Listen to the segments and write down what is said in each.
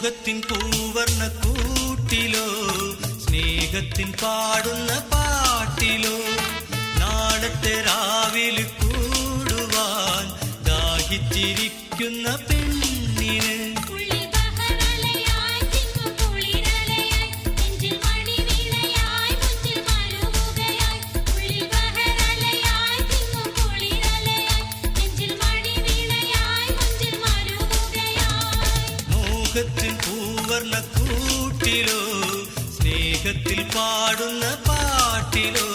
മോഹത്തിൻ പൂവർണ്ണ കൂട്ടിലോ സ്നേഹത്തിൻ പാടുന്ന പാട്ടിലോ നാളത്തെ രാവിൽ കൂടുവാൻ ദാഹിച്ചിരിക്കുന്ന പെണ്ണിന് മോഹത്തിൻ പൂവർണ്ണ കൂട്ടിലോ സ്നേഹത്തിൽ പാടുന്ന പാട്ടിലോ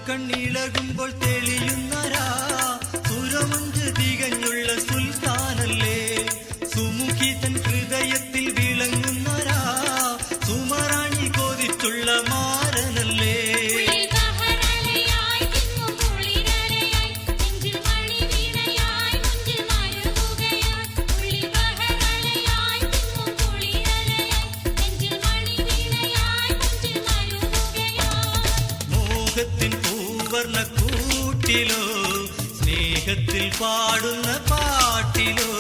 കണ്ണിളകുമ്പോൾ തെളിയുന്നരാ സുരമഞ്ച് തികഞ്ഞുള്ള സുൽത്താനല്ലേ സുമുഖിതൻ ഹൃദയത്തിൽ വിളങ്ങുന്നരാ സുമറാണി കൊതിച്ചുള്ള മാരനല്ലേ മോഹത്തിൻ പൂവർണ്ണ കൂട്ടിലോ സ്നേഹത്തിൽ പാടുന്ന പാട്ടിലോ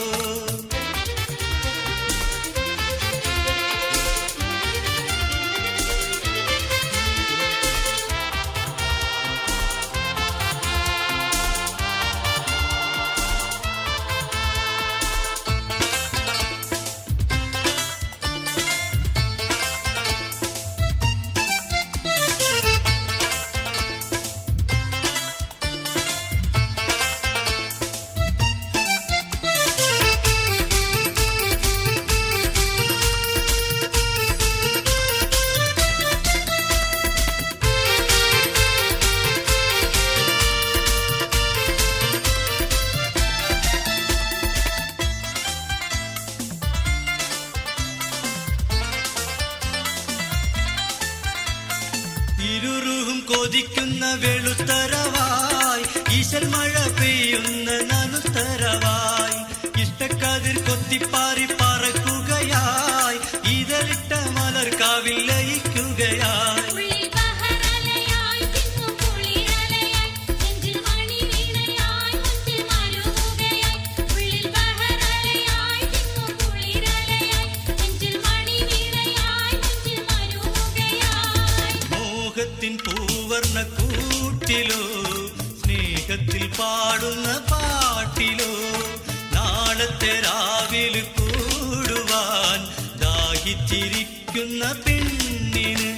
ഇരുറും കൊതിക്കുന്ന വെളുത്തരവായി ഈശൽ മഴ പെയ്യുന്ന നനുത്തരവായി ഇഷ്ടക്കതിർ കൊത്തിപ്പാറി പറക്കുകയായി ഇതളിട്ട മലർക്കാവിൽ ലയിക്കുകയായി മോഹത്തിൻ പൂവർണ്ണ കൂട്ടിലോ സ്നേഹത്തിൽ പാടുന്ന പാട്ടിലോ നാളത്തെ രാവിൽ കൂടുവാൻ ദാഹിച്ചിരിക്കുന്ന പെണ്ണിന്